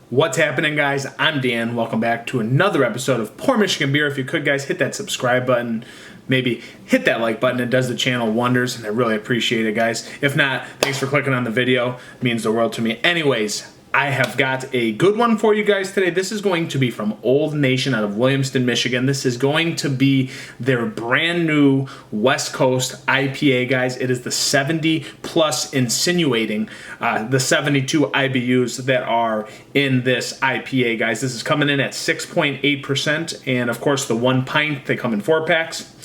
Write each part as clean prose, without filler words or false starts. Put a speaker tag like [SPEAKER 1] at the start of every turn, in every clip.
[SPEAKER 1] What's happening, guys? I'm Dan. Welcome back to another episode of Pour Michigan Beer. If you could, guys, hit that subscribe button. Maybe hit that like button. It does the channel wonders, and I really appreciate it, guys. If not, thanks for clicking on the video. It means the world to me. Anyways, I have got a good one for you guys today. This is going to be from Old Nation out of Williamston, Michigan. This is going to be their brand new West Coast IPA, guys. It is the 70 plus, insinuating the 72 IBUs that are in this IPA, guys. This is coming in at 6.8%, and of course the 1 pint, they come in 4 packs.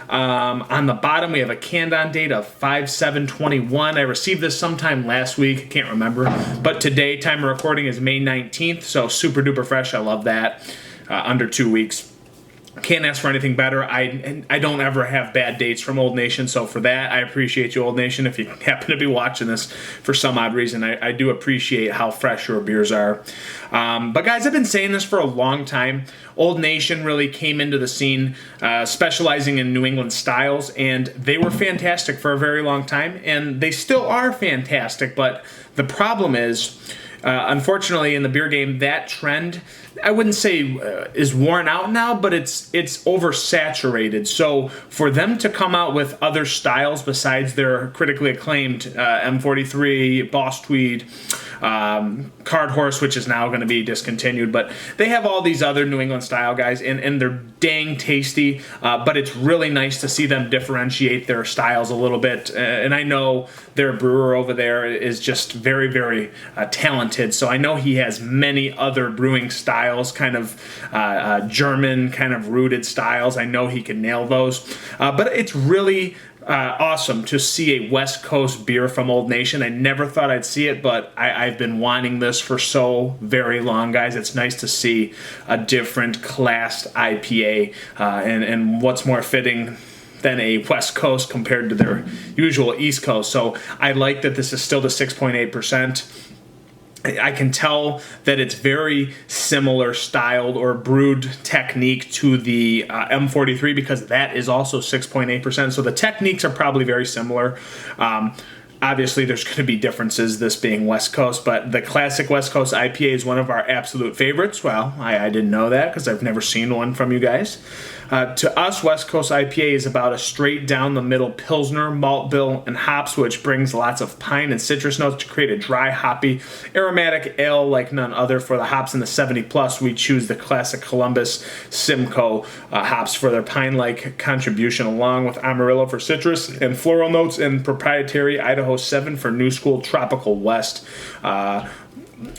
[SPEAKER 1] On the bottom, we have a canned on date of 5/7/21. I received this sometime last week. Can't remember. But today, time of recording is May 19th, so super duper fresh. I love that. Under 2 weeks. Can't ask for anything better. I don't ever have bad dates from Old Nation, so for that, I appreciate you, Old Nation. If you happen to be watching this for some odd reason, I do appreciate how fresh your beers are. But guys, I've been saying this for a long time. Old Nation really came into the scene specializing in New England styles, and they were fantastic for a very long time, and they still are fantastic, but the problem is, unfortunately, in the beer game, that trend, I wouldn't say is worn out now, but it's oversaturated. So for them to come out with other styles besides their critically acclaimed M43, Boss Tweed, Card Horse, which is now going to be discontinued, but they have all these other New England style guys, and they're dang tasty, but it's really nice to see them differentiate their styles a little bit, and I know their brewer over there is just very, very talented, so I know he has many other brewing styles, kind of German kind of rooted styles. I know he can nail those, but it's really awesome to see a West Coast beer from Old Nation. I never thought I'd see it, but I've been wanting this for so very long, guys. It's nice to see a different classed IPA, and what's more fitting than a West Coast compared to their usual East Coast. So I like that this is still the 6.8%. I can tell that it's very similar styled or brewed technique to the M43, because that is also 6.8%. So the techniques are probably very similar. Obviously, there's going to be differences, this being West Coast, but the classic West Coast IPA is one of our absolute favorites. Well, I didn't know that because I've never seen one from you guys. To us, West Coast IPA is about a straight down the middle Pilsner, malt bill, and hops, which brings lots of pine and citrus notes to create a dry, hoppy, aromatic ale like none other. For the hops in the 70 plus, we choose the classic Columbus Simcoe hops for their pine-like contribution, along with Amarillo for citrus and floral notes, and proprietary Idaho 7 for new school tropical West.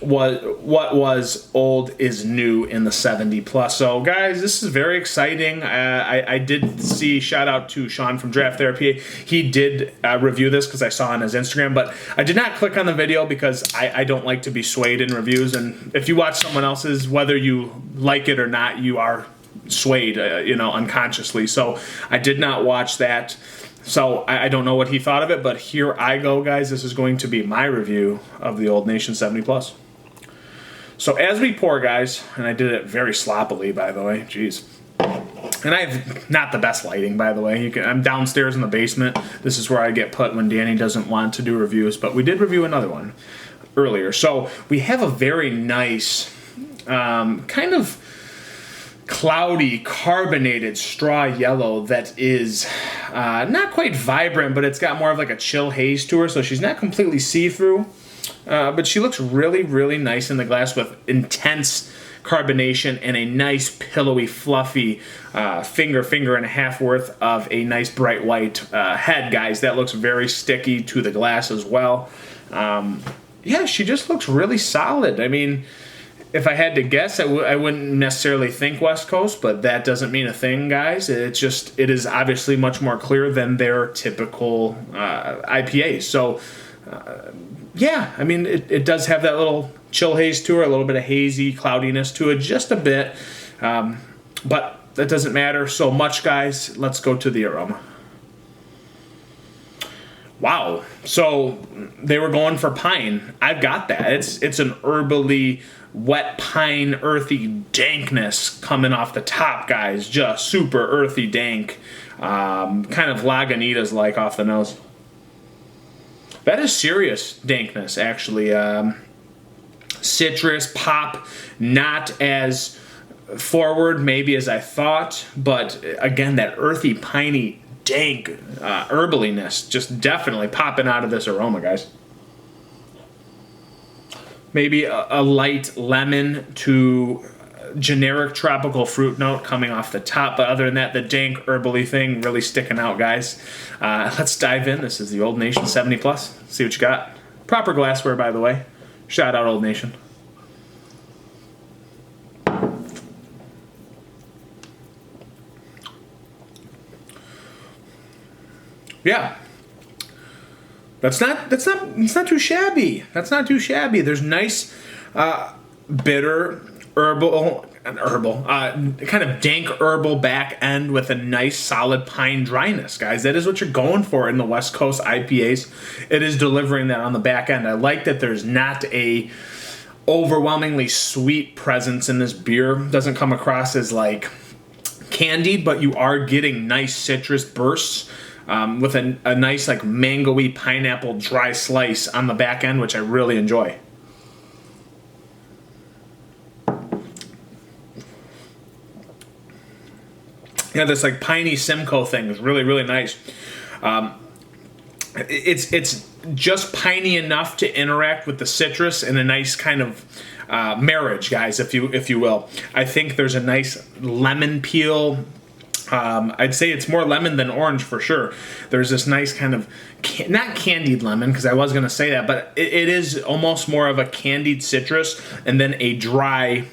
[SPEAKER 1] What was old is new in the 70 plus. So guys, this is very exciting. I did see, shout out to Sean from Draft Therapy. He did review this because I saw on his Instagram, but I did not click on the video because I don't like to be swayed in reviews. And if you watch someone else's, whether you like it or not, you are swayed, unconsciously. So I did not watch that. So I don't know what he thought of it, but here I go, guys. This is going to be my review of the Old Nation 70 plus. So as we pour, guys, and I did it very sloppily, by the way, jeez. And I have not the best lighting, by the way. I'm downstairs in the basement. This is where I get put when Danny doesn't want to do reviews, but we did review another one earlier. So we have a very nice kind of cloudy, carbonated straw yellow that is not quite vibrant, but it's got more of like a chill haze to her, so she's not completely see-through, but she looks really, really nice in the glass with intense carbonation and a nice, pillowy, fluffy finger and a half worth of a nice bright white head, guys. That looks very sticky to the glass as well. Yeah, she just looks really solid. I mean, if I had to guess, I wouldn't necessarily think West Coast, but that doesn't mean a thing, guys. It is obviously much more clear than their typical IPAs. So, yeah, I mean, it does have that little chill haze to her, a little bit of hazy cloudiness to it, just a bit. But that doesn't matter so much, guys. Let's go to the aroma. Wow. So they were going for pine. I've got that. It's an herbally, wet pine, earthy dankness coming off the top, guys. Just super earthy dank. Kind of Lagunitas-like off the nose. That is serious dankness, actually. citrus, pop, not as forward maybe as I thought, but again, that earthy, piney, dank herbaliness just definitely popping out of this aroma, guys. Maybe a light lemon to generic tropical fruit note coming off the top, but other than that, the dank herbally thing really sticking out, guys. Let's dive in. This is the Old Nation 70 Plus. See what you got. Proper glassware, by the way. Shout out Old Nation. Yeah. It's not too shabby. That's not too shabby. There's nice bitter kind of dank herbal back end with a nice solid pine dryness, guys. That is what you're going for in the West Coast IPAs. It is delivering that on the back end. I like that there's not a overwhelmingly sweet presence in this beer. Doesn't come across as like candied, but you are getting nice citrus bursts with a nice like mango-y pineapple dry slice on the back end, which I really enjoy. Yeah, this like piney Simcoe thing is really, really nice. It's just piney enough to interact with the citrus in a nice kind of marriage, guys, if you will. I think there's a nice lemon peel. I'd say it's more lemon than orange for sure. There's this nice kind of, not candied lemon, because I was going to say that, but it is almost more of a candied citrus and then a dry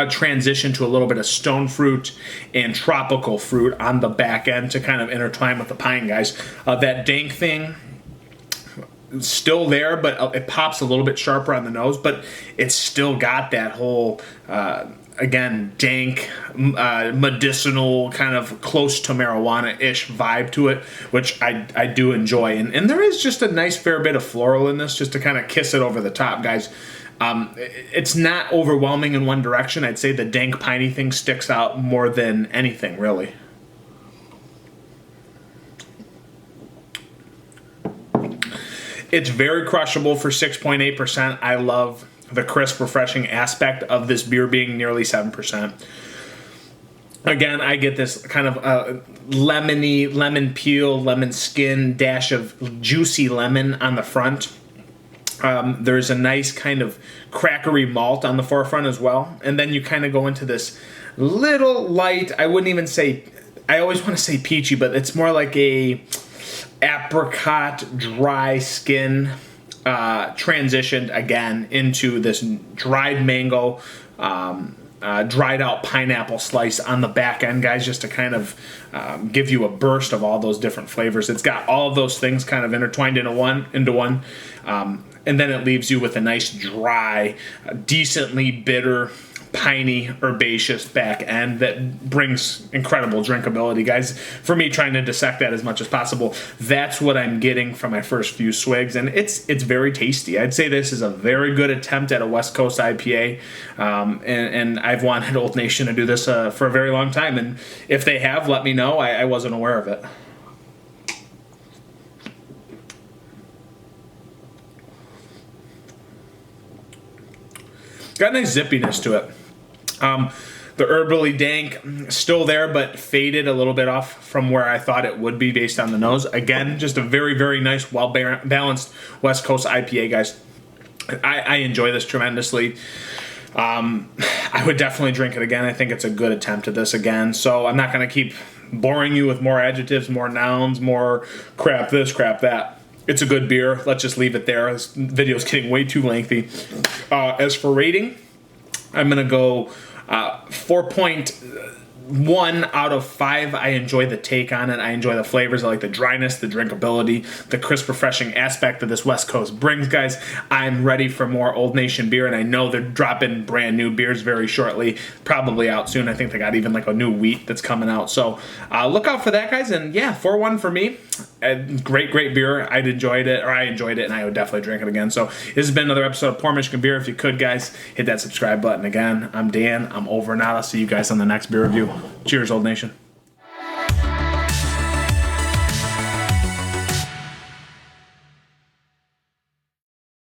[SPEAKER 1] transition to a little bit of stone fruit and tropical fruit on the back end to kind of intertwine with the pine, guys. That dank thing, still there, but it pops a little bit sharper on the nose, but it's still got that whole again, dank, medicinal, kind of close to marijuana-ish vibe to it, which I do enjoy. And there is just a nice fair bit of floral in this, just to kind of kiss it over the top, guys. It's not overwhelming in one direction. I'd say the dank, piney thing sticks out more than anything, really. It's very crushable for 6.8%. I love the crisp, refreshing aspect of this beer being nearly 7%. Again, I get this kind of lemony, lemon peel, lemon skin, dash of juicy lemon on the front. There's a nice kind of crackery malt on the forefront as well. And then you kind of go into this little light, I wouldn't even say, I always want to say peachy, but it's more like a apricot dry skin transitioned again into this dried mango, dried out pineapple slice on the back end, guys, just to kind of give you a burst of all those different flavors. It's got all of those things kind of intertwined into one. And then it leaves you with a nice dry, decently bitter, piney, herbaceous back end that brings incredible drinkability, guys. For me, trying to dissect that as much as possible, that's what I'm getting from my first few swigs, and it's very tasty. I'd say this is a very good attempt at a West Coast IPA, and I've wanted Old Nation to do this for a very long time, and if they have, let me know. I wasn't aware of it. Got a nice zippiness to it. The herbally dank still there, but faded a little bit off from where I thought it would be based on the nose. Again, just a very, very nice, well-balanced West Coast IPA, guys. I enjoy this tremendously. I would definitely drink it again. I think it's a good attempt at this again. So I'm not going to keep boring you with more adjectives, more nouns, more crap this, crap that. It's a good beer. Let's just leave it there. This video is getting way too lengthy. As for rating, I'm going to go 4.1 out of 5. I enjoy the take on it. I enjoy the flavors. I like the dryness, the drinkability, the crisp, refreshing aspect that this West Coast brings, guys. I'm ready for more Old Nation beer, and I know they're dropping brand new beers very shortly, probably out soon. I think they got even like a new wheat that's coming out. So look out for that, guys. And yeah, 4-1 for me. Great beer. I enjoyed it, and I would definitely drink it again. So this has been another episode of Pour Michigan Beer. If you could, guys, hit that subscribe button again. I'm Dan. I'm over and out. I'll see you guys on the next beer review. Cheers, Old Nation.